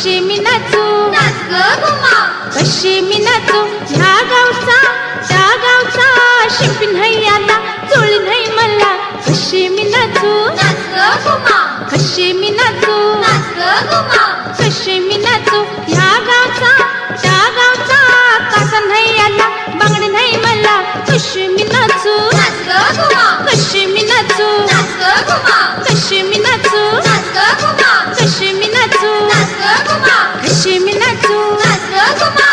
कशी मी नाचू नाच ग घुमा, कशी मी नाचू ह्या गावचा त्या गावचा शिंपी नाही आला चोळी नाही मला कशी मी नाचू नाच ग घुमा, कशी मी नाचू नाच ग घुमा, कशी मी नाचू ह्या गावचा त्या गावचा कासा नाही आला बांगडी नाही मला कशी मी नाचू नाच ग घुमा, कशी मी नाचू नाच ग घुमा, कशी मी नाचू नाच ग घुमा, कशी मी नाचू नाच ग घुमा, कशी मी नाचू नाच ग घुमा.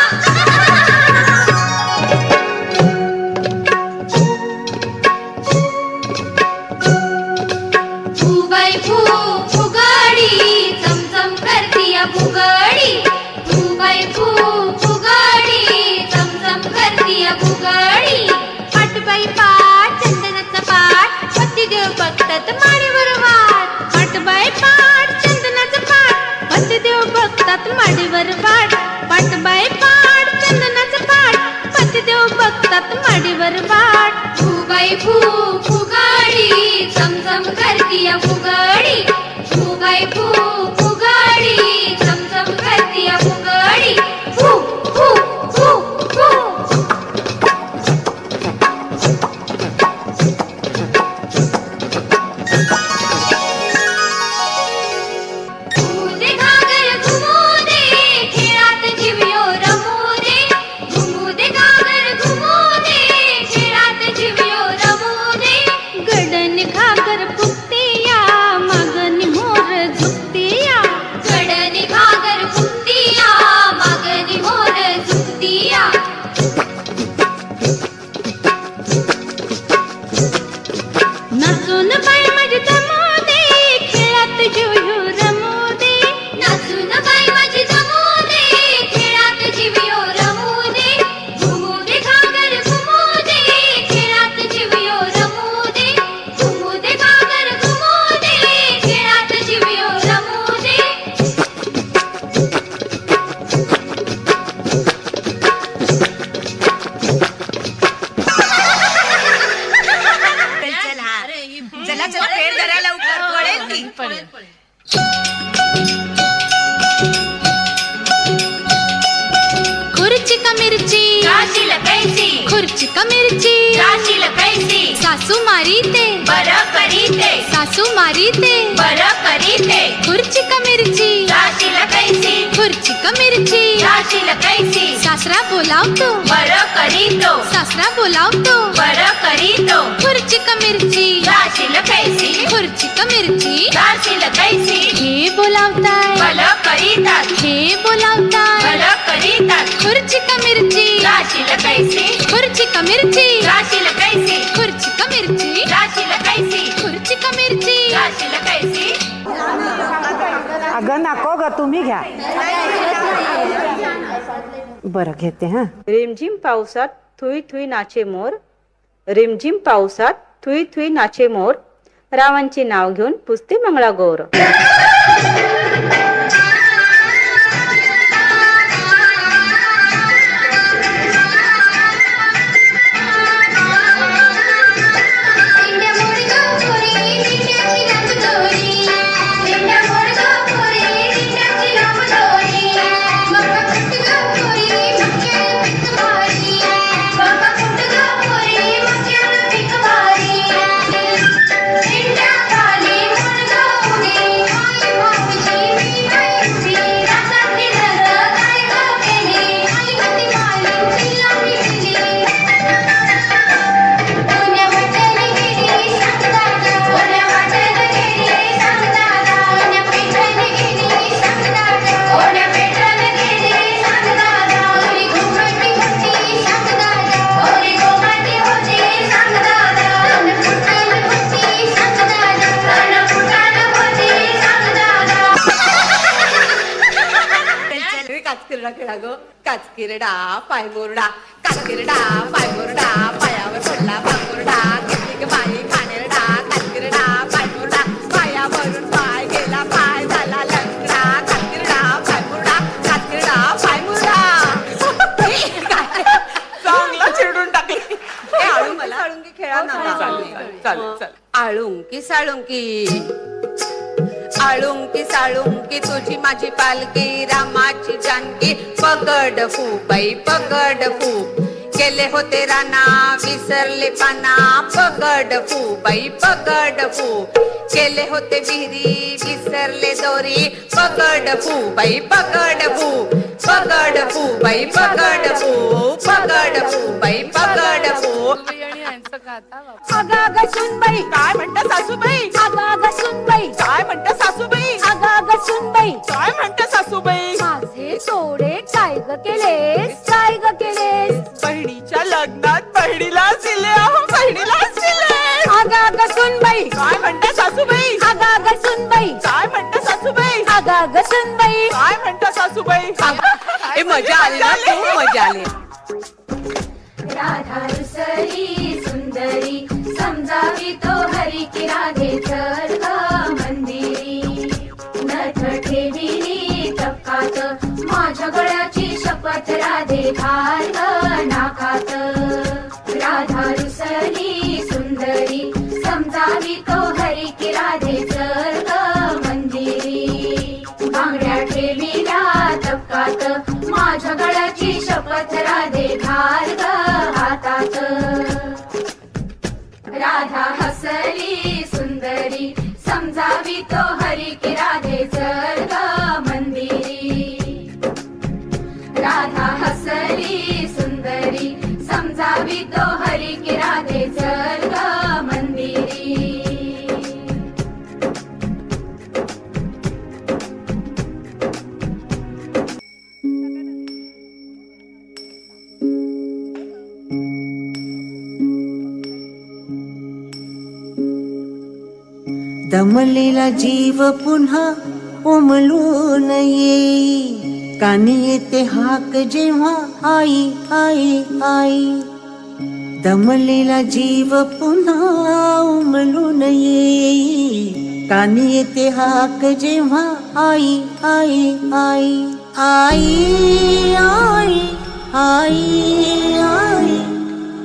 फुबाई फू फुगडी चमचम करतीया फुगडी, फुबाई फू फुगडी चमचम करतीया फुगडी. पाटबाई पाट चंदनाचा पाट पतिदेव बघतात माडीवर वाट पाटबाई पाट चंदनाचा पाट पतिदेव बघतात माडीवर वाट पाटबाई पाट चंदनाचा पाट पतिदेव बघतात माडीवर वाट. फुबाई फू फुगडी चमचम करतीया फुगडी, फुबाई फू फुगडी चमचम करतीया फुगडी. फू फू फू फू. घुमू दे घागर घुमू दे खेळात जीवयो रमू दे, घुमू दे घागर घुमू दे खेळात जीवयो रमू दे. गडन घागर फुगतिया मागणी मोर झुकतिया गडनी घागर फुगतिया मागणी मोर झुकतिया. नाचून बाई माझी जमू दे खेळात जीव रमू दे नाचून बाई माझी जमू दे खेळात जीवयो रमू दे, घुमू दे घागर घुमू दे खेळात जीवयो रमू दे, घुमू दे घागर घुमू दे खेळात जीवयो रमू दे. चला चला खेळ जरा लवकर पडेल ती. खुर्ची का मिरची राशील कैसी, खुर्ची का मिरची राशील कैसी, सासू मारीते बरं करीते, सासू मारीते बरं करीते. खुर्ची का मिरची राशील कैसी, खुर्ची का मिरची राशील कैसी, सासरा बोलावतो बरं करीतो, सासरा बोलावतो बरं करीतो. खुर्ची का मिरची राशील कैसी, खुर्ची का मिरची राशील कैसी, हे बोलावताय भलं करीतात, हे बोलावताय भलं करीतात. खुर्ची का मिरची राशील कैसी, खुर्ची का मिरची राशील कैसी, खुर्ची का मिरची राशील कैसी, खुर्ची का मिरची राशील कैसी. अगं नको ग तुम्ही घ्या. बरं घेते हा. रिमझिम पावसात थुई थुई नाचे मोर, रिमझिम पावसात थुई थुई नाचे मोर, रावांचे नाव घेऊन पुजते मंगळागौर. काचकिरडा पायबोरडा, काचकिरडा पायबोरडा, पायावर पडला पायबोरडा, घेतली ग बाई खाणेरडा, काचकिरडा पायबोरडा, पायावरून पाय गेला पाय झाला लंगडा, काचकिरडा पायबोरडा, काचकिरडा पायबोरडा. चांगला चिडून टाकली. आळू मला आळुंकी खेळा ना. आळुंकी साळुंकी आळुंकी साळुंकी तुझी माझी पालकी रामाची जानकी पगड फू बाई पगड फू केले होते राणा विसरले पाना पगड फू बाई पगड फू केले होते विहिरी विसरले दोरी पगड फू बाई पगड फू पगड फू बाई पगड फू पगड फू बाई पगड फू अगाग सुनबाई काय म्हणता सासूबाई अगाग सुनबाई काय म्हणता सासूबाई अगाग सुनबाई काय म्हणता सासूबाई माझे तोडे काय ग केलेस काय ग केलेस बहिणीच्या लग्नात बहिणीलाच दिले अहो बहिणीलाच दिले अगाग सुनबाई काय म्हणता सासूबाई अगाग सुनबाई काय म्हणता सासूबाई अगाग सुनबाई काय म्हणता सासूबाई ए मजा आली ना खूप मजा आली राधा रुसरी सुंदरी समजावी तो हरी की राधे चल ग मंदिरी नथ ठेविली टपकात माझ्या गळ्याची शपथ राधे घाल ग नाकात राधा रुसरी सुंदरी समजावी तो हरी की राधे चल ग मंदिरी बांगड्या ठेविल्या टपकात माझ्या गळ्याची शपथ राधे घाल ग हातात राधा हसली सुंदरी समजावी तो हरी की राधे चल ग मंदिरी राधा हसली सुंदरी समजावी तो हरी की राधे चल ग मंदिरी दमलेला जीव पुन्हा उमलून येई कानी येते हाक जेव्हा आई आई आई दमलेला जीव पुन्हा उमलून येई कानी येते हाक जेव्हा आई आई आई आई आई आई आई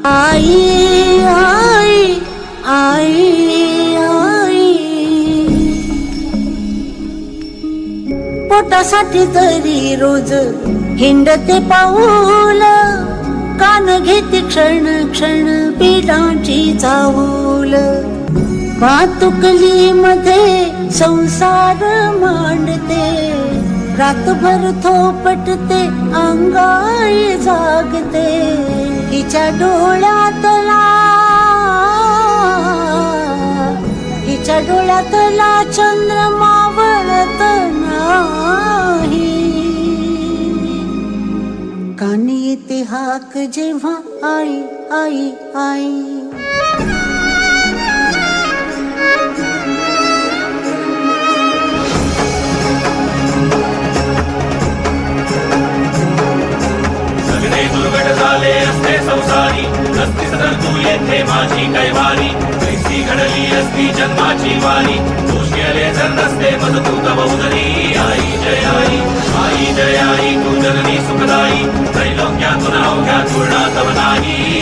आई आई आई पोटासाठी तरी रोज हिंडते पाऊल कान घेते क्षण क्षण पिठाची चाहूल भातुकली मध्ये संसार मांडते रातभर थोपटते अंगाई जागते हिच्या डोळ्यातला चंद्र मावळत नाही कानी येते हाक जेव्हा आई आई आई सगळे दुर्घट झाले असते संसारी नसती सदर तू येथे माझी कैवारी कैसी घडली असती जन्माची वारी दोषी आले जर नसते मज तू कबहुदरी आई जय आई जय आई तू जननी सुखदाई त्रैलोक्यातून अवघ्यात पूर्णा तव नाही